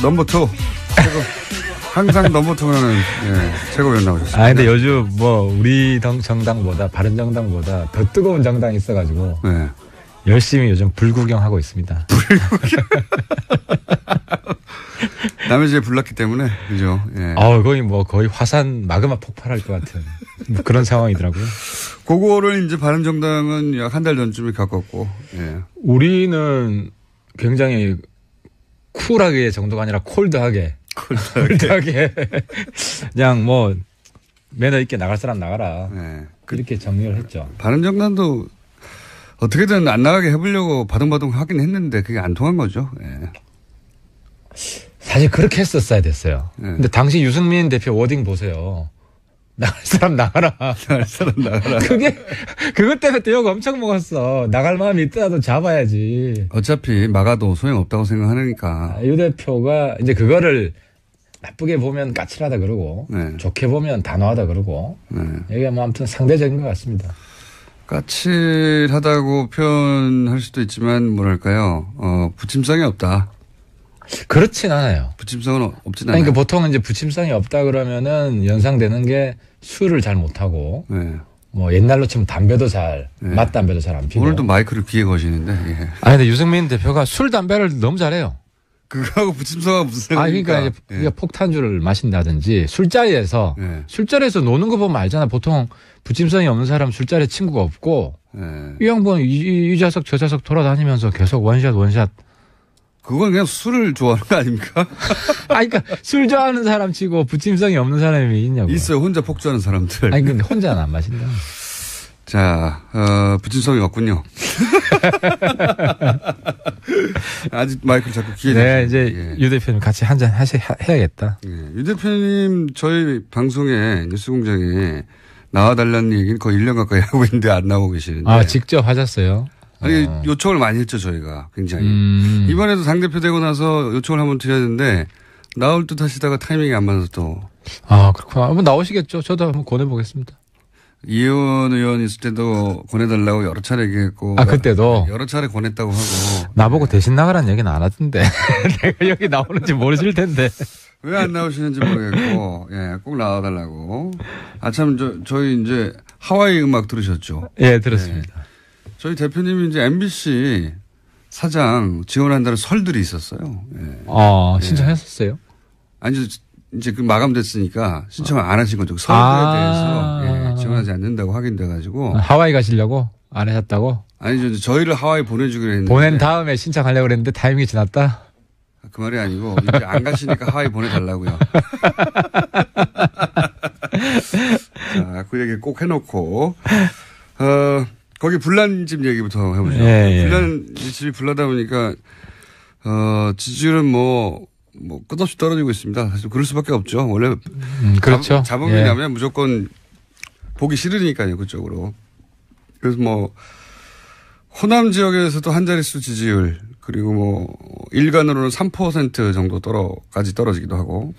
넘버 투 최고. 항상 넘버 투는 최고위원 나오셨습니다. 아 근데 요즘 뭐 우리 정당보다 바른정당보다 더 뜨거운 정당이 있어가지고 네. 열심히 요즘 불구경하고 있습니다. 불구경. 남의 집에 불났기 때문에 그죠. 예. 거의 화산 마그마 폭발할 것 같은 뭐 그런 상황이더라고요. 그거를 이제 바른정당은 약 한 달 전쯤에 겪었고. 예. 우리는 굉장히 쿨하게 정도가 아니라 콜드하게 그냥 뭐 매너 있게 나갈 사람 나가라. 네. 이렇게 정리를 했죠. 바른정당도 어떻게든 안 나가게 해보려고 바둥바둥 하긴 했는데 그게 안 통한 거죠. 예. 사실 그렇게 했었어야 됐어요. 근데 당시 유승민 대표 워딩 보세요. 나갈 사람 나가라. 나갈 사람 나가라. 그것 때문에 또 욕 엄청 먹었어. 나갈 마음이 있더라도 잡아야지. 어차피 막아도 소용없다고 생각하니까. 유 대표가 이제 그거를 나쁘게 보면 까칠하다 그러고 좋게 보면 단호하다 그러고 이게 뭐 아무튼 상대적인 것 같습니다. 까칠하다고 표현할 수도 있지만 뭐랄까요. 부침성이 없다. 그렇진 않아요. 부침성은 없진 않아요. 그러니까 보통 이제 부침성이 없다 그러면은 연상되는 게 술을 잘 못하고 뭐 옛날로 치면 담배도 맛담배도 잘 안 피고. 오늘도 마이크를 귀에 거시는데. 예. 근데 유승민 대표가 술 담배를 너무 잘해요. 그거하고 부침성하고 무슨 상관입니까? 그러니까 이제 폭탄주를 마신다든지 술자리에서 노는 거 보면 알잖아. 보통 부침성이 없는 사람 술자리에 친구가 없고 이 양반 이 좌석 저 좌석 돌아다니면서 계속 원샷. 그건 그냥 술을 좋아하는 거 아닙니까? 그러니까 술 좋아하는 사람 치고 부침성이 없는 사람이 있냐고. 있어요. 혼자 폭주하는 사람들. 근데 혼자는 안 마신다. 자, 부침성이 없군요. 아직 마이크를 자꾸 귀에. 네, 이제 유 대표님 같이 한잔 해야겠다. 유 대표님 저희 방송에 뉴스공장에 나와달라는 얘기는 거의 1년 가까이 하고 있는데 안 나오고 계시는데. 직접 하셨어요? 아니, 요청을 많이 했죠, 저희가. 굉장히. 이번에도 당대표 되고 나서 요청을 한번 드렸는데, 나올 듯 하시다가 타이밍이 안 맞아서 또. 그렇구나. 한번 나오시겠죠. 저도 한번 권해보겠습니다. 이혜원 의원 있을 때도 권해달라고 여러 차례 얘기했고. 그때도? 여러 차례 권했다고 하고. 나보고 대신 나가라는 얘기는 안 하던데. 내가 여기 나오는지 모르실 텐데. 왜 안 나오시는지 모르겠고, 꼭 나와달라고. 저희 이제 하와이 음악 들으셨죠? 예, 들었습니다. 저희 대표님이 이제 MBC 사장 지원한다는 설들이 있었어요. 신청했었어요? 아니, 이제 그 마감됐으니까 신청을 안 하신 거죠. 설들에 대해서 지원하지 않는다고 확인돼가지고. 하와이 가시려고? 안 하셨다고? 아니죠. 저희를 하와이 보내주기로 했는데. 보낸 다음에 신청하려고 그랬는데 타이밍이 지났다? 그 말이 아니고 이제 안 가시니까 하와이 보내달라고요. 자, 그 얘기 꼭 해놓고. 거기 불난집 얘기부터 해보죠. 불난집이 불나다 보니까, 지지율은 뭐 끝없이 떨어지고 있습니다. 사실 그럴 수밖에 없죠. 원래. 그렇죠. 자본주의 나면 무조건 보기 싫으니까요, 그쪽으로. 그래서 호남 지역에서도 한 자릿수 지지율, 그리고 일간으로는 3% 정도까지 떨어지기도 하고,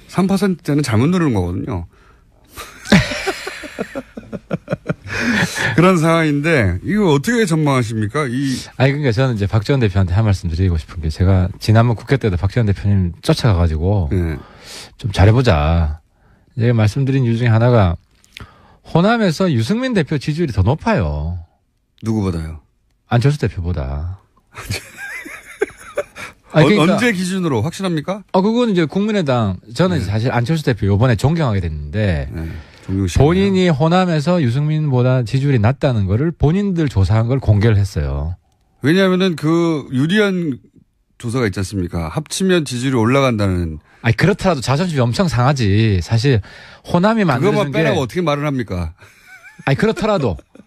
3%대는 잘못 누르는 거거든요. 그런 상황인데 이거 어떻게 전망하십니까? 그러니까 저는 이제 박지원 대표한테 한 말씀 드리고 싶은 게 제가 지난번 국회 때도 박지원 대표님 쫓아가가지고 좀 잘해보자. 제가 말씀드린 이유 중에 하나가 호남에서 유승민 대표 지지율이 더 높아요. 누구보다요? 안철수 대표보다. 그러니까 언제 기준으로 확실합니까? 그건 이제 국민의당 저는 사실 안철수 대표 이번에 존경하게 됐는데. 본인이 호남에서 유승민보다 지지율이 낮다는 거를 본인들 조사한 걸 공개를 했어요. 왜냐하면은 그 유리한 조사가 있지 않습니까? 합치면 지지율이 올라간다는. 그렇더라도 자존심이 엄청 상하지. 사실 호남이 만드는 그것만 빼라고 어떻게 말을 합니까?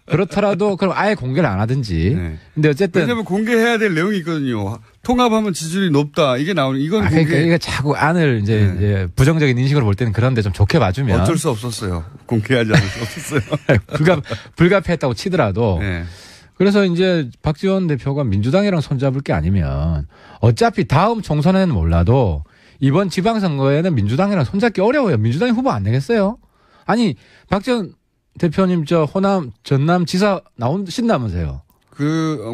그렇더라도 그럼 아예 공개를 안 하든지. 근데 어쨌든. 왜냐면 공개해야 될 내용이 있거든요. 통합하면 지지율이 높다. 이게 나오는 이건 그러니까 이게 자꾸 안을 이제 부정적인 인식으로 볼 때는 그런데 좀 좋게 봐주면. 어쩔 수 없었어요. 공개하지 않을 수 없었어요. 불가피했다고 치더라도. 그래서 이제 박지원 대표가 민주당이랑 손잡을 게 아니면 어차피 다음 총선에는 몰라도 이번 지방선거에는 민주당이랑 손잡기 어려워요. 민주당이 후보 안 내겠어요? 박지원 대표님 호남 전남 지사 나오신다면서요?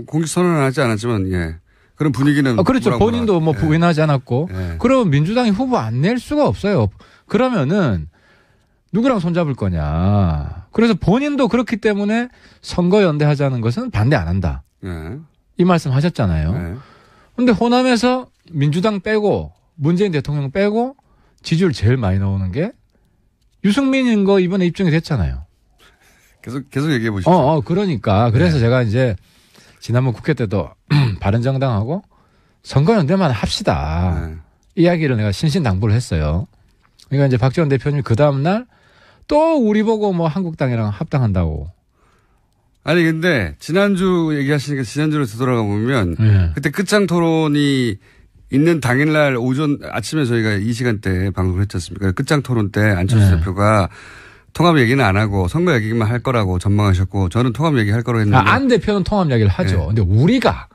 공식 선언은 하지 않았지만 그런 분위기는. 그렇죠. 본인도 뭐 부인하지 않았고. 그러면 민주당이 후보 안 낼 수가 없어요. 그러면은 누구랑 손잡을 거냐. 그래서 본인도 그렇기 때문에 선거연대하자는 것은 반대 안 한다. 이 말씀 하셨잖아요. 그런데 호남에서 민주당 빼고 문재인 대통령 빼고 지지율 제일 많이 나오는 게 유승민인 거 이번에 입증이 됐잖아요. 계속 얘기해 보시죠. 그러니까. 그래서 제가 이제 지난번 국회 때도 바른정당하고 선거연대만 합시다. 이야기를 내가 신신당부를 했어요. 그러니까 이제 박지원 대표님이 그 다음날 또 우리 보고 뭐 한국당이랑 합당한다고. 아니 근데 지난주 얘기하시니까 지난주로 되돌아가 보면 그때 끝장 토론이 있는 당일날 아침에 저희가 이 시간대에 방송을 했지 않습니까? 끝장 토론 때 안철수 대표가 통합 얘기는 안 하고 선거 얘기만 할 거라고 전망하셨고 저는 통합 얘기 할 거라고 했는데. 안 대표는 통합 얘기를 하죠. 근데 우리가.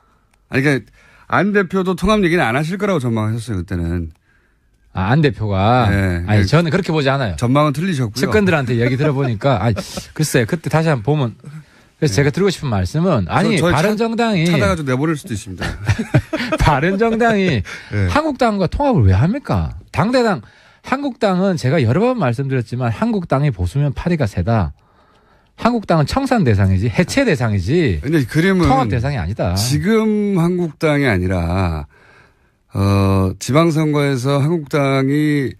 아니 그러니까 안 대표도 통합 얘기는 안 하실 거라고 전망하셨어요 그때는. 안 대표가. 아니 저는 그렇게 보지 않아요. 전망은 틀리셨고요. 측근들한테 얘기 들어보니까 글쎄 그때 다시 한번 보면. 그래서 제가 드리고 싶은 말씀은 바른정당이 찾아가지고 내보낼 수도 있습니다. 바른정당이 한국당과 통합을 왜 합니까? 당대당 한국당은 제가 여러 번 말씀드렸지만 한국당이 보수면 파리가 세다. 한국당은 청산 대상이지 해체 대상이지. 근데 그림은 통합 대상이 아니다. 지금 한국당이 아니라 지방선거에서 한국당이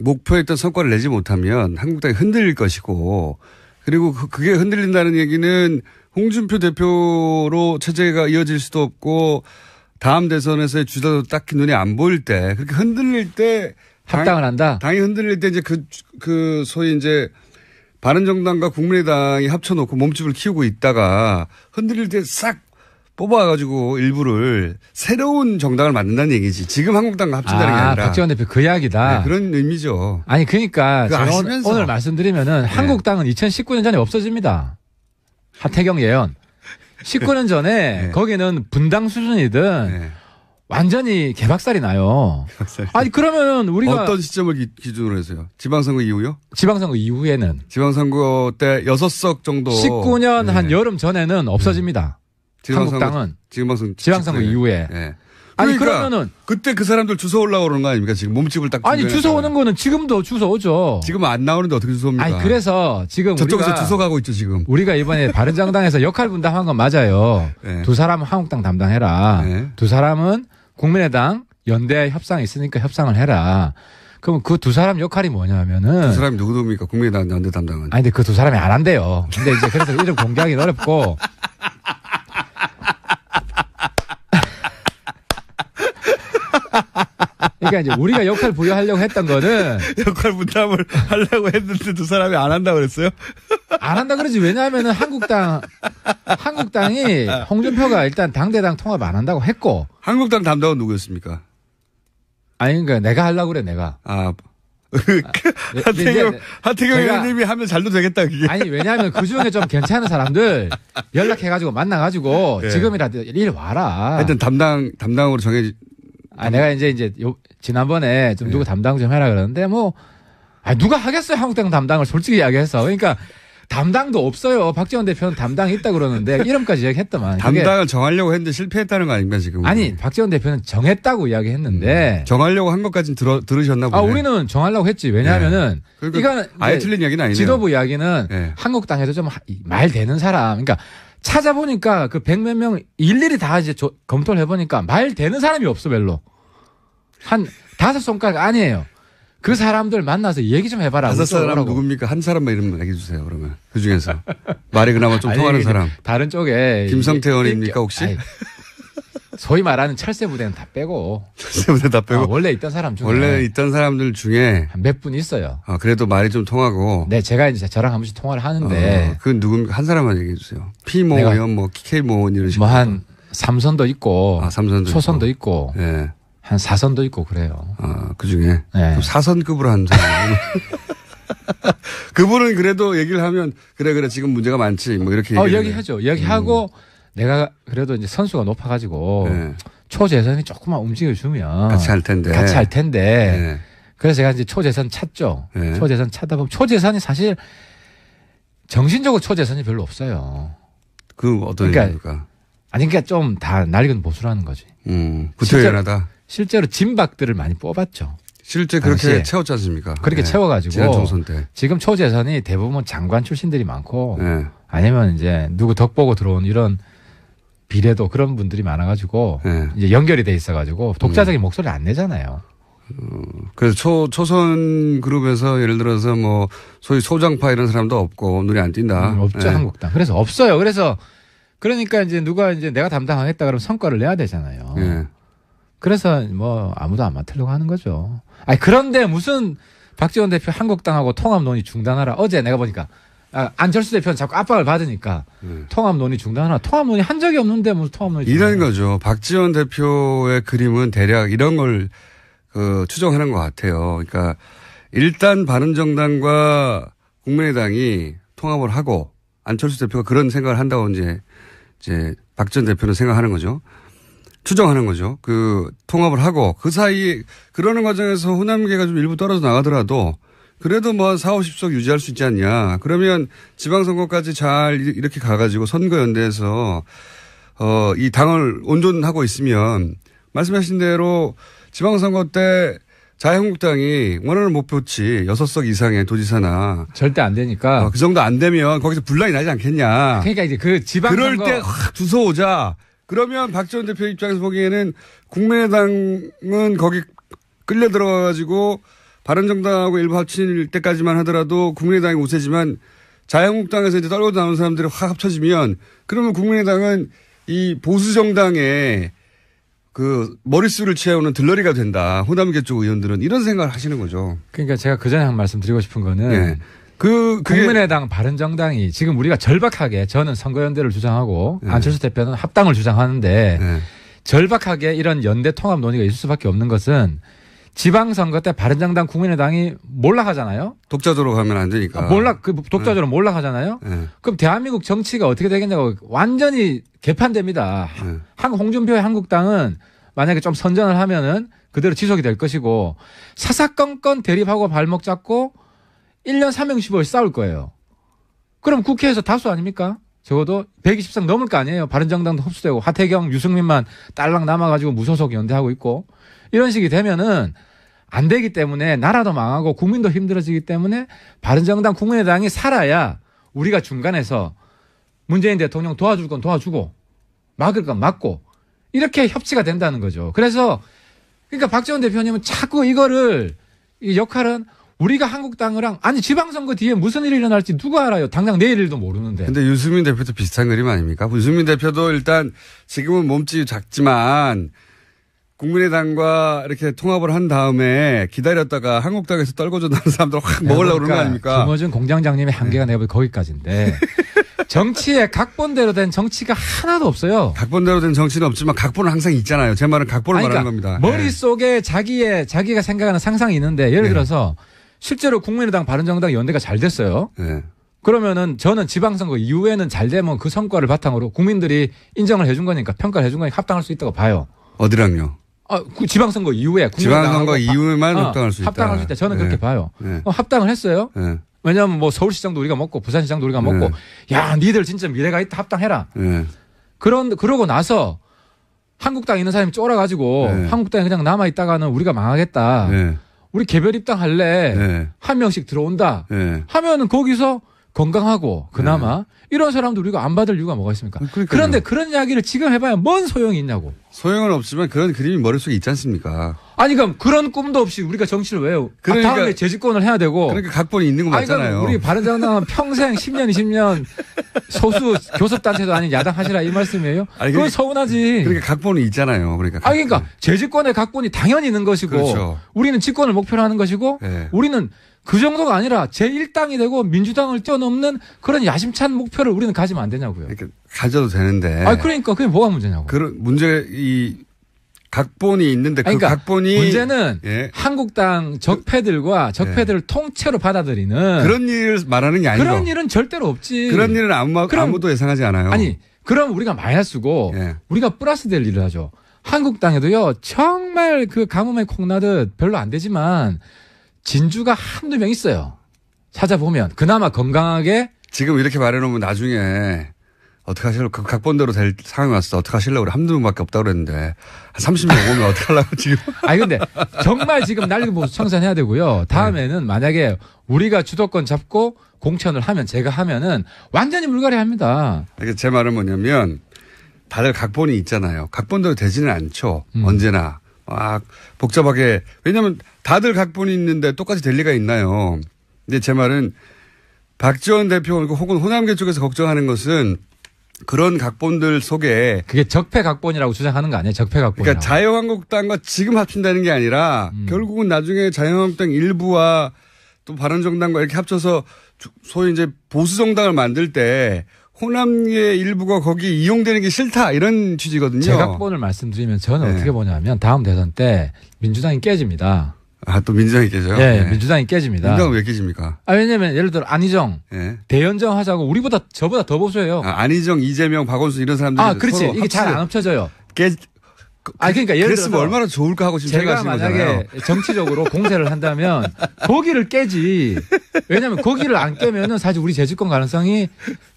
목표했던 성과를 내지 못하면 한국당이 흔들릴 것이고 그리고 그게 흔들린다는 얘기는 홍준표 대표로 체제가 이어질 수도 없고 다음 대선에서의 주자도 딱히 눈에 안 보일 때 그렇게 흔들릴 때 합당을 한다. 당이 흔들릴 때 이제 그 소위 이제 바른정당과 국민의당이 합쳐놓고 몸집을 키우고 있다가 흔들릴 때 싹 뽑아가지고 일부를 새로운 정당을 만든다는 얘기지. 지금 한국당과 합친다는 게 아니라. 박지원 대표 그 이야기다. 네, 그런 의미죠. 아니 그러니까 제가 오늘 말씀드리면은 한국당은 2019년 전에 없어집니다. 하태경 예언. 19년 전에 거기는 분당 수준이든 완전히 개박살이 나요. 아니 그러면 우리가 어떤 시점을 기준으로 해서요? 지방선거 이후요? 지방선거 이후에는 지방선거 때 6석 정도 19년 한 여름 전에는 없어집니다. 한국당은 지방선거 이후에. 아니 그러면은 그때 그 사람들 주워 올라오는 그런 거 아닙니까? 지금 몸집을 딱. 아니 주워 오는 거는 지금도 주워 오죠. 지금 안 나오는데 어떻게 주워 옵니까? 아니 그래서 지금 저쪽에서 주워 가고 있죠 지금. 우리가 이번에 바른정당에서 역할 분담한 건 맞아요. 두 사람은 한국당 담당해라. 두 사람은 국민의당 연대 협상이 있으니까 협상을 해라. 그럼 그 두 사람 역할이 뭐냐면은. 두 사람이 누구입니까? 국민의당 연대 담당은. 아니 근데 그 두 사람이 안 한대요. 근데 이제 그래서 이름 공개하기는 어렵고. 그러니까 이제 우리가 역할 부여하려고 했던 거는 역할 분담을 하려고 했는데 두 사람이 안 한다고 그랬어요? 안 한다 그러지. 왜냐하면은 한국당이 홍준표가 일단 당대당 통합 안 한다고 했고. 한국당 담당은 누구였습니까? 아니 그러니까 내가 하려고 그래 내가. 하태경 의원님이 하면 잘도 되겠다 그게. 아니 왜냐하면 그 중에 좀 괜찮은 사람들 연락해가지고 만나가지고 지금이라도 일 와라. 하여튼 담당으로 정해. 내가 이제 지난번에 좀 누구 담당 좀 해라 그러는데 누가 하겠어요 한국당 담당을 솔직히 이야기해서. 그러니까 담당도 없어요. 박지원 대표는 담당이 있다 그러는데 이름까지 이야기했더만. 담당을 정하려고 했는데 실패했다는 거 아닙니까 지금? 아니 박지원 대표는 정했다고 이야기했는데 정하려고 한 것까지는 들으셨나 보네. 우리는 정하려고 했지. 왜냐하면은 이거는 아예 틀린 이야기는 아니네요. 지도부 이야기는 한국당에서 좀 말 되는 사람. 그러니까 찾아보니까 그 100몇 명 일일이 다 이제 검토를 해보니까 말 되는 사람이 없어 별로. 한 5손가락 아니에요. 그 사람들 만나서 얘기 좀 해봐라. 5사람 누굽니까? 한 사람만 이름 얘기해 주세요. 그러면 그 중에서 말이 그나마 좀 통하는 사람. 다른 쪽에 김성태 의원입니까 혹시? 소위 말하는 철새 부대는 다 빼고. 철새 부대 다 빼고. 원래 있던 사람 중에. 원래 있던 사람들 중에 몇 분 있어요. 그래도 말이 좀 통하고. 네, 제가 이제 저랑 한 번씩 통화를 하는데. 그건 누굽니까? 한 사람만 얘기해 주세요. P모 의원, K모 의원 이런 식으로. 한 3선도 있고. 3선도 초선도 있고. 네. 한 4선도 있고 그래요. 그 중에. 네. 4선급으로 한 사람. 그분은 그래도 얘기를 하면 그래 지금 문제가 많지 뭐 이렇게 얘기하죠. 얘기하고 내가 그래도 이제 선수가 높아가지고 초재선이 조금만 움직여주면 같이 할 텐데. 네. 그래서 제가 이제 초재선 찾죠. 초재선 찾다 보면 초재선이 사실 정신적으로 초재선이 별로 없어요. 그 어떤 얘기입니까? 아니 그러니까 좀 다 낡은 보수라는 거지. 구태연하다. 실제로 진박들을 많이 뽑았죠. 실제 그렇게 채웠지 않습니까? 그렇게 채워가지고 지난 총선 때. 지금 초재선이 대부분 장관 출신들이 많고 아니면 이제 누구 덕 보고 들어온 이런 비례도 그런 분들이 많아가지고 이제 연결이 돼 있어가지고 독자적인 목소리를 안 내잖아요. 그래서 초선 그룹에서 예를 들어서 뭐 소위 소장파 이런 사람도 없고 눈에 안 띈다. 없죠 한국당. 그래서 없어요. 그러니까 이제 누가 이제 내가 담당하겠다 그러면 성과를 내야 되잖아요. 그래서 뭐 아무도 안 맡으려고 하는 거죠. 아니 그런데 무슨 박지원 대표 한국당하고 통합 논의 중단하라. 어제 내가 보니까 안철수 대표는 자꾸 압박을 받으니까 통합 논의 중단하라. 통합 논의 한 적이 없는데 무슨 통합 논의 이런 거죠. 박지원 대표의 그림은 대략 이런 걸 추정하는 것 같아요. 그러니까 일단 바른정당과 국민의당이 통합을 하고 안철수 대표가 그런 생각을 한다고 이제 박지원 대표는 생각하는 거죠. 추정하는 거죠. 통합을 하고 그 사이에 그러는 과정에서 호남계가 좀 일부 떨어져 나가더라도 그래도 뭐 4, 50석 유지할 수 있지 않냐. 그러면 지방선거까지 잘 이렇게 가가지고 선거연대에서 이 당을 온전하고 있으면 말씀하신 대로 지방선거 때 자유한국당이 원하는 목표치 6석 이상의 도지사나 절대 안 되니까 그 정도 안 되면 거기서 분란이 나지 않겠냐. 그러니까 이제 그 지방선거 그럴 때 확 주워오자. 그러면 박지원 대표 입장에서 보기에는 국민의당은 거기 끌려 들어가가지고 바른정당하고 일부 합칠 때까지만 하더라도 국민의당이 우세지만 자유한국당에서 이제 떨고 나오는 사람들이 확 합쳐지면 그러면 국민의당은 이 보수정당의 머릿수를 채우는 들러리가 된다. 호남계 쪽 의원들은 이런 생각을 하시는 거죠. 그러니까 제가 그 전에 한 말씀 드리고 싶은 거는 국민의당 바른정당이 지금 우리가 절박하게 저는 선거연대를 주장하고 안철수 대표는 합당을 주장하는데 절박하게 이런 연대 통합 논의가 있을 수밖에 없는 것은 지방선거 때 바른정당 국민의당이 몰락하잖아요. 독자적으로 가면 안 되니까. 독자적으로 몰락하잖아요. 그럼 대한민국 정치가 어떻게 되겠냐고 완전히 개판됩니다. 홍준표의 한국당은 만약에 좀 선전을 하면은 그대로 지속이 될 것이고 사사건건 대립하고 발목 잡고 1년 3형 15일 싸울 거예요. 그럼 국회에서 다수 아닙니까? 적어도 120석 넘을 거 아니에요. 바른정당도 흡수되고 하태경, 유승민만 딸랑 남아가지고 무소속 연대하고 있고 이런 식이 되면은 안 되기 때문에 나라도 망하고 국민도 힘들어지기 때문에 바른정당 국민의당이 살아야 우리가 중간에서 문재인 대통령 도와줄 건 도와주고 막을 건 막고 이렇게 협치가 된다는 거죠. 그래서 그러니까 박지원 대표님은 자꾸 이 역할은 우리가 한국당이랑 아니 지방선거 뒤에 무슨 일이 일어날지 누가 알아요. 당장 내일 일도 모르는데. 근데 유승민 대표도 비슷한 그림 아닙니까? 유승민 대표도 일단 지금은 몸집이 작지만 국민의당과 이렇게 통합을 한 다음에 기다렸다가 한국당에서 떨궈져 나는 사람들 확 먹으려고 그러는 거 아닙니까? 김어준 공장장님의 한계가 내가 보기 거기까지인데 정치에 각본대로 된 정치가 하나도 없어요. 각본대로 된 정치는 없지만 각본은 항상 있잖아요. 제 말은 각본을 말하는 겁니다. 머릿속에 자기가 생각하는 상상이 있는데 예를 들어서 실제로 국민의당 바른정당 연대가 잘 됐어요. 그러면은 저는 지방선거 이후에는 잘 되면 그 성과를 바탕으로 국민들이 인정을 해준 거니까 평가를 해준 거니까 합당할 수 있다고 봐요. 어디랑요? 지방선거 이후에 지방선거 이후에만 합당할 수 있다. 합당할 수 있다. 저는 그렇게 봐요. 합당을 했어요. 왜냐하면 뭐 서울시장도 우리가 먹고 부산시장도 우리가 먹고 야 니들 진짜 미래가 있다 합당해라. 그러고 나서 한국당 있는 사람이 쫄아가지고 한국당에 그냥 남아 있다가는 우리가 망하겠다. 우리 개별 입당할래. 한 명씩 들어온다. 하면은 거기서 건강하고 그나마 이런 사람도 우리가 안 받을 이유가 뭐가 있습니까? 그런데 그런 이야기를 지금 해봐야 뭔 소용이 있냐고. 소용은 없지만 그런 그림이 머릿속에 있지 않습니까? 아니 그럼 그런 꿈도 없이 우리가 정치를 왜 해요? 그러니까 다음에 재집권을 해야 되고. 그러니까 각본이 있는 거 맞잖아요. 우리 바른정당은 평생 10년 20년 소수 교섭단체도 아닌 야당 하시라 이 말씀이에요? 그건 서운하지. 그러니까 각본이 있잖아요. 그러니까 재집권의 각본이 당연히 있는 것이고 그렇죠. 우리는 집권을 목표로 하는 것이고 우리는 그 정도가 아니라 제1당이 되고 민주당을 뛰어넘는 그런 야심찬 목표를 우리는 가지면 안 되냐고요. 그러니까 가져도 되는데. 그러니까 그게 뭐가 문제냐고. 그런 이 각본이 있는데 그러니까 각본이 문제는 한국당 적폐들과 적폐들을 통째로 받아들이는 그런 일을 말하는 게 아니고 그런 일은 절대로 없지. 그런 일은 아무도 예상하지 않아요. 아니 그럼 우리가 마이너스고 우리가 플러스 될 일을 하죠. 한국당에도요 정말 그 가뭄에 콩나듯 별로 안 되지만 진주가 한두 명 있어요. 찾아보면 그나마 건강하게 지금 이렇게 말해놓으면 나중에 어떻게 하실려고 그 각본대로 될 상황이 왔어. 어떻게 하실려고 그래. 한두 명밖에 없다고 그랬는데 한 30명 오면 어떻게 하려고 지금. 아니 근데 정말 지금 난리 보수 청산해야 되고요. 다음에는 만약에 우리가 주도권 잡고 공천을 하면 제가 하면은 완전히 물갈이합니다. 그러니까 제 말은 뭐냐면 다들 각본이 있잖아요. 각본대로 되지는 않죠. 언제나. 막 복잡하게. 왜냐하면 다들 각본이 있는데 똑같이 될 리가 있나요. 근데 제 말은 박지원 대표 혹은 호남계 쪽에서 걱정하는 것은 그런 각본들 속에 그게 적폐 각본이라고 주장하는 거 아니에요? 적폐 각본. 그러니까 자유한국당과 지금 합친다는 게 아니라 결국은 나중에 자유한국당 일부와 또 바른정당과 이렇게 합쳐서 소위 이제 보수정당을 만들 때 호남계 일부가 거기 이용되는 게 싫다 이런 취지거든요. 제 각본을 말씀드리면 저는 네. 어떻게 보냐면 다음 대선 때 민주당이 깨집니다. 아, 또 민주당이 깨져요? 네, 민주당이 깨집니다. 민주당은 왜 깨집니까? 아, 왜냐면 예를 들어 안희정, 네. 대연정 하자고 저보다 더 보수해요. 아, 안희정, 이재명, 박원순 이런 사람들이. 아, 그렇지. 이게 잘 안 합쳐져요. 그러니까 예를 들어서 얼마나 좋을까 하고 지금 제가 만약에 거잖아요. 정치적으로 공세를 한다면 거기를 깨지. 왜냐하면 거기를 안 깨면은 사실 우리 재집권 가능성이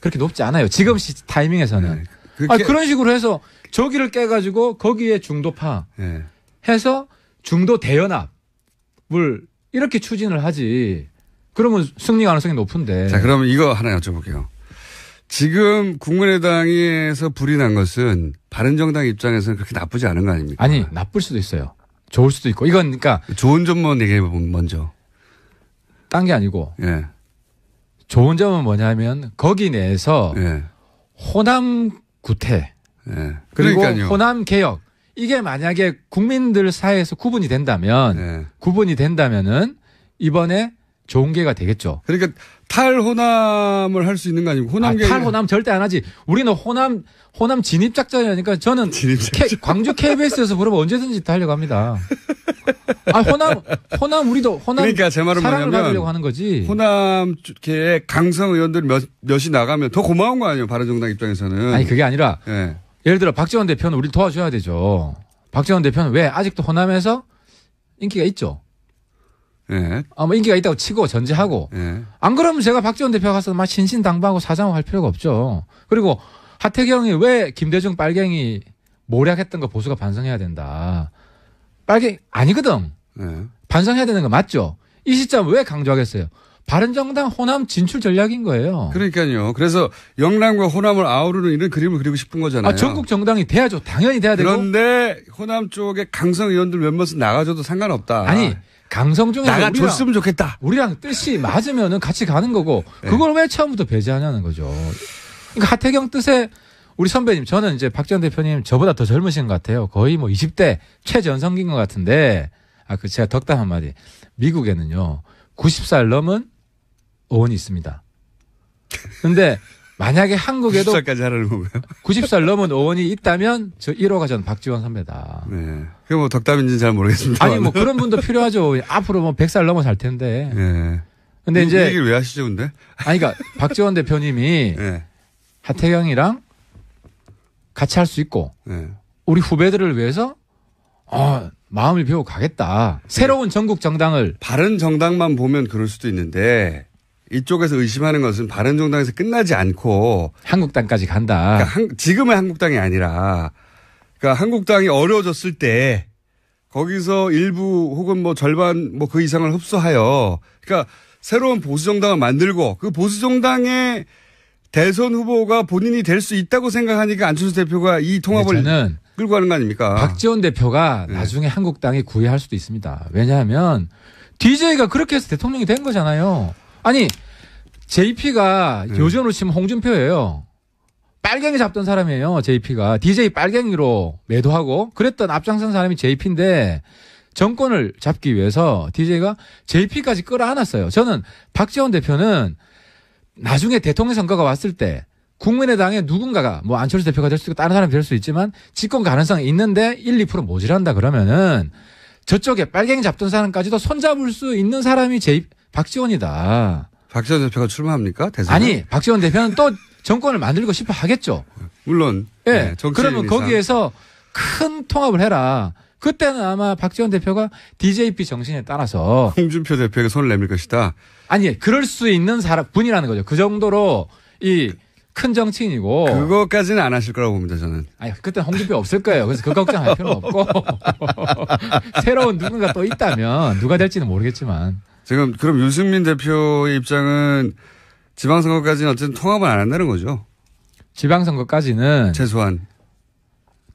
그렇게 높지 않아요. 지금 타이밍에서는. 네. 그런 식으로 해서 저기를 깨가지고 거기에 중도파 네. 해서 중도 대연합을 이렇게 추진을 하지. 그러면 승리 가능성이 높은데. 자, 그러면 이거 하나 여쭤볼게요. 지금 국민의당에서 불이 난 것은 바른정당 입장에서는 그렇게 나쁘지 않은 거 아닙니까? 아니, 나쁠 수도 있어요. 좋을 수도 있고. 이건 그러니까. 좋은 점만 얘기해보면 먼저. 딴 게 아니고. 예. 좋은 점은 뭐냐면 거기 내에서 예. 호남 구태. 예. 그리고 그러니까요. 호남 개혁. 이게 만약에 국민들 사이에서 구분이 된다면. 예. 구분이 된다면은 이번에 좋은 기회가 되겠죠. 그러니까 탈호남을 할 수 있는 거 아니고 호남계. 탈호남 절대 안 하지. 우리는 호남 진입작전이라니까 저는 광주 KBS에서 부르면 언제든지 달려고 합니다. 아, 호남 우리도 호남 그러니까 제 말은 사랑을 뭐냐면 받으려고 하는 거지. 호남계의 강성 의원들 몇이 나가면 더 고마운 거 아니에요. 바른정당 입장에서는. 아니 그게 아니라 예. 예를 들어 박지원 대표는 우리 도와줘야 되죠. 박지원 대표는 왜 아직도 호남에서 인기가 있죠. 예. 뭐 인기가 있다고 치고 전제하고. 예. 안 그러면 제가 박지원 대표 가서 막 신신당부하고 사장하고 할 필요가 없죠. 그리고 하태경이 왜 김대중 빨갱이 모략했던 거 보수가 반성해야 된다. 빨갱이 아니거든. 예. 반성해야 되는 거 맞죠. 이 시점 왜 강조하겠어요. 바른정당 호남 진출 전략인 거예요. 그러니까요. 그래서 영남과 호남을 아우르는 이런 그림을 그리고 싶은 거잖아요. 전국 정당이 돼야죠. 당연히 돼야 되고. 그런데 호남 쪽에 강성 의원들 몇몇은 나가줘도 상관없다. 아니 강성 중에서 나가줬으면 좋겠다. 우리랑 뜻이 맞으면은 같이 가는 거고 그걸 왜 처음부터 배제하냐는 거죠. 그러니까 하태경 뜻에 우리 선배님 저는 이제 박지원 대표님 저보다 더 젊으신 것 같아요. 거의 뭐 20대 최전성기인 것 같은데 제가 덕담 한마디. 미국에는요 90살 넘은 의원이 있습니다. 그런데 만약에 한국에도 90살까지 하라는 건가요? 90살 넘은 의원이 있다면 저 1호가 저는 박지원 선배다. 네. 그게 뭐 덕담인지는 잘 모르겠습니다. 아니 뭐 그런 분도 필요하죠. 앞으로 뭐 100살 넘어 살 텐데. 네. 근데 이제 이 얘기를 왜 하시죠, 근데? 아니 그러니까 박지원 대표님이 네. 하태경이랑 같이 할 수 있고 네. 우리 후배들을 위해서 마음을 비우고 가겠다. 새로운 전국 정당을 바른 정당만 보면 그럴 수도 있는데 이쪽에서 의심하는 것은 바른 정당에서 끝나지 않고 한국당까지 간다. 그러니까 지금의 한국당이 아니라 그러니까 한국당이 어려워졌을 때 거기서 일부 혹은 뭐 절반 뭐 그 이상을 흡수하여 그러니까 새로운 보수 정당을 만들고 그 보수 정당의 대선 후보가 본인이 될 수 있다고 생각하니까 안철수 대표가 이 통합을 저는 끌고 가는 거 아닙니까? 박지원 대표가 네. 나중에 한국당이 구애할 수도 있습니다. 왜냐하면 DJ가 그렇게 해서 대통령이 된 거잖아요. 아니 JP가 요즘으로 치면 홍준표예요. 빨갱이 잡던 사람이에요. JP가. DJ 빨갱이로 매도하고 그랬던 앞장선 사람이 JP인데 정권을 잡기 위해서 DJ가 JP까지 끌어안았어요. 저는 박지원 대표는 나중에 대통령 선거가 왔을 때 국민의당의 누군가가 뭐 안철수 대표가 될 수 있고 다른 사람이 될 수 있지만 집권 가능성이 있는데 1, 2% 모질한다 그러면은 저쪽에 빨갱이 잡던 사람까지도 손잡을 수 있는 사람이 박지원이다. 박지원 대표가 출마합니까? 대선에? 아니 박지원 대표는 또 정권을 만들고 싶어 하겠죠. 물론. 예. 네, 그러면 거기에서 큰 통합을 해라. 그때는 아마 박지원 대표가 DJP 정신에 따라서 홍준표 대표에게 손을 내밀 것이다. 아니 그럴 수 있는 분이라는 거죠. 그 정도로 이 큰 정치인이고. 그거까지는 안 하실 거라고 봅니다, 저는. 아니, 그때 홍준표 없을 거예요. 그래서 그 걱정할 필요는 없고. 새로운 누군가 또 있다면 누가 될지는 모르겠지만. 지금 그럼 유승민 대표의 입장은 지방선거까지는 어쨌든 통합은 안 한다는 거죠? 지방선거까지는. 최소한.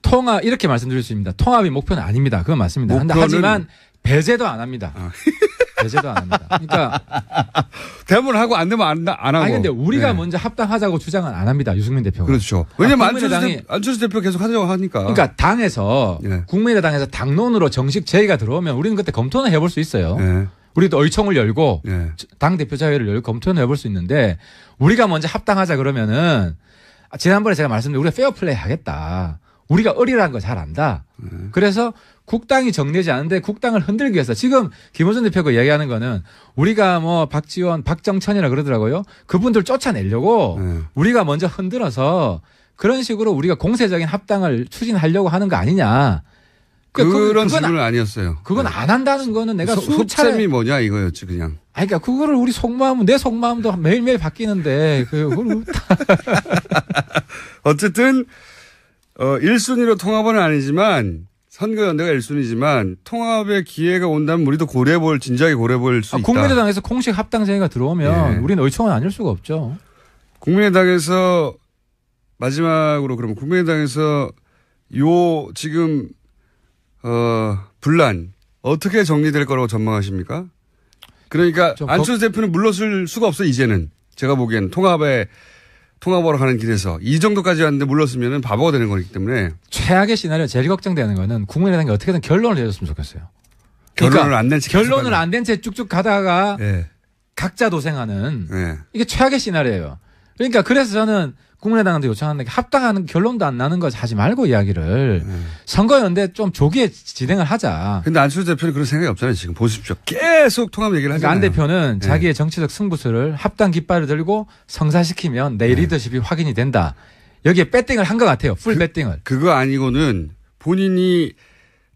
통합, 이렇게 말씀드릴 수 있습니다. 통합이 목표는 아닙니다. 그건 맞습니다. 하지만 배제도 안 합니다. 배제도 안 합니다. 그러니까. 되면 하고 안 되면 안 하고. 아니, 근데 우리가 먼저 합당하자고 주장은 안 합니다. 유승민 대표가. 그렇죠. 왜냐면 안철수 대표 계속 하자고 하니까. 그러니까 당에서, 국민의당에서 당론으로 정식 제의가 들어오면 우리는 그때 검토는 해볼 수 있어요. 우리도 의총을 열고, 당대표 자회를 열고 검토는 해볼 수 있는데, 우리가 먼저 합당하자 그러면은, 지난번에 제가 말씀드린 우리가 페어플레이 하겠다. 우리가 어리라는 거 잘 안다. 그래서 국당이 정리하지 않은데 국당을 흔들기 위해서 지금 김호준 대표가 이야기하는 거는 우리가 뭐 박지원, 박정천이라 그러더라고요. 그분들 쫓아내려고 우리가 먼저 흔들어서 그런 식으로 우리가 공세적인 합당을 추진하려고 하는 거 아니냐. 그런 질문은 아니었어요. 그건 안 한다는 거는 내가 속셈이 뭐냐 이거였지 그냥. 아니, 그러니까 그거를 우리 속마음은 내 속마음도 매일매일 바뀌는데 그걸 어쨌든 1순위로 통합은 아니지만 선거연대가 1순위지만 통합의 기회가 온다면 우리도 진지하게 고려해볼 수 있다. 국민의당에서 공식 합당제의가 들어오면 우리는 의총은 아닐 수가 없죠. 국민의당에서 마지막으로 그러면 국민의당에서 지금 분란 어떻게 정리될 거라고 전망하십니까? 그러니까 안철수 대표는 물러설 수가 없어요. 이제는 제가 보기에는 통합으로 가는 길에서 이 정도까지 왔는데 물렀으면 바보가 되는 거기 때문에. 최악의 시나리오 제일 걱정되는 거는 국민의당이 어떻게든 결론을 내줬으면 좋겠어요. 결론을 안 낸 채 결론을 안 된 채 쭉쭉 가다가 각자 도생하는 이게 최악의 시나리오예요. 그러니까 그래서 저는 국민의당한테 요청하는 게 합당하는 결론도 안 나는 거 하지 말고 이야기를 선거연대 좀 조기에 진행을 하자. 근데 안철수 대표는 그런 생각이 없잖아요. 지금 보십시오. 계속 통합 얘기를 하잖아요. 안 대표는 자기의 정치적 승부수를 합당 깃발을 들고 성사시키면 내 리더십이 확인이 된다. 여기에 배팅을 한 것 같아요. 풀 배팅을. 그거 아니고는 본인이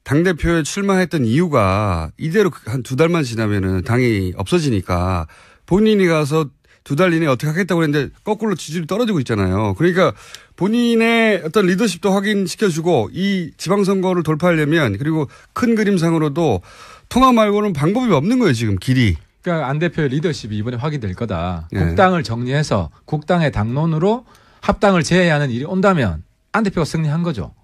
당대표에 출마했던 이유가 이대로 한 2달만 지나면은 당이 없어지니까 본인이 가서 2달 이내에 어떻게 하겠다고 했는데 거꾸로 지지율이 떨어지고 있잖아요. 그러니까 본인의 어떤 리더십도 확인시켜주고 이 지방선거를 돌파하려면 그리고 큰 그림상으로도 통합 말고는 방법이 없는 거예요. 지금 길이. 그러니까 안 대표의 리더십이 이번에 확인될 거다. 국당을 정리해서 국당의 당론으로 합당을 제외하는 일이 온다면 안 대표가 승리한 거죠.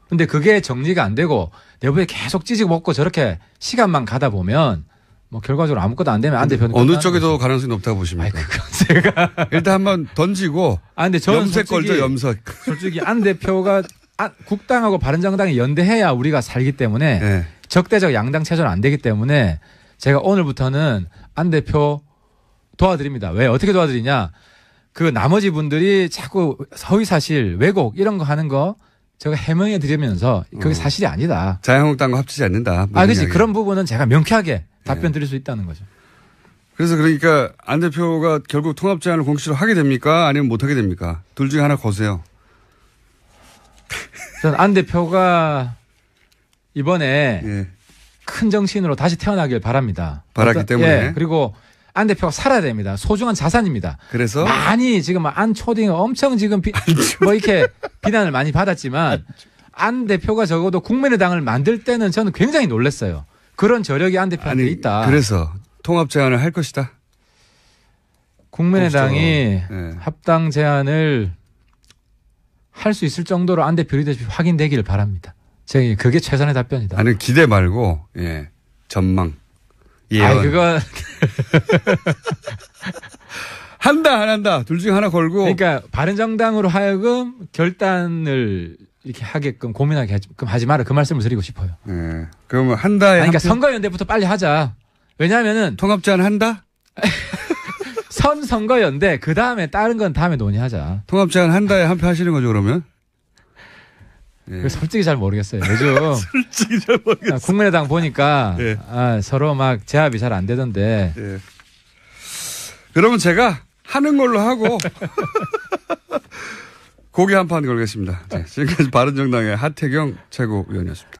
근데 그게 정리가 안 되고 내부에 계속 찌지고 먹고 저렇게 시간만 가다 보면 뭐 결과적으로 아무것도 안 되면 안 대표는 어느 쪽에도 가능성이 높다고 보십니까? 아니, 그건 제가 일단 한번 던지고 근데 저는 염색 걸죠, 염색. 솔직히 안 대표가 국당하고 바른정당이 연대해야 우리가 살기 때문에 적대적 양당 체제는 안 되기 때문에 제가 오늘부터는 안 대표 도와드립니다. 왜 어떻게 도와드리냐? 그 나머지 분들이 자꾸 허위사실, 왜곡 이런 거 하는 거 제가 해명해 드리면서 그게 사실이 아니다. 자유한국당과 합치지 않는다. 그렇지. 그런 부분은 제가 명쾌하게 답변 드릴 수 있다는 거죠. 그래서 그러니까 안 대표가 결국 통합 제안을 공식으로 하게 됩니까? 아니면 못 하게 됩니까? 둘 중에 하나 거세요. 저는 안 대표가 이번에 큰 정치인으로 다시 태어나길 바랍니다. 바랐기 때문에. 그리고 안 대표가 살아야 됩니다. 소중한 자산입니다. 그래서 많이 지금 안 초딩 엄청 지금 뭐 이렇게 비난을 많이 받았지만 안 대표가 적어도 국민의당을 만들 때는 저는 굉장히 놀랐어요. 그런 저력이 안 대표한테 있다. 그래서 통합 제안을 할 것이다. 국민의당이 합당 제안을 할 수 있을 정도로 안 대표 리더십이 확인되기를 바랍니다. 제가 그게 최선의 답변이다. 아니 기대 말고 전망. 예언. 그거 한다 안 한다 둘 중에 하나 걸고. 그러니까 바른정당으로 하여금 결단을 이렇게 하게끔 고민하게끔 하지 마라 그 말씀을 드리고 싶어요. 그러면 한다에. 그러니까 선거연대부터 빨리 하자. 왜냐하면은 통합 제안 한다. 선거연대 그 다음에 다른 건 다음에 논의하자. 통합 제안 한다에 한 표 하시는 거죠 그러면? 솔직히 잘 모르겠어요. 요즘 솔직히 잘 모르겠어요. 국민의당 보니까 서로 막 제압이 잘 안 되던데. 그러면 제가 하는 걸로 하고 고기 한 판 걸겠습니다. 지금까지 바른정당의 하태경 최고위원이었습니다.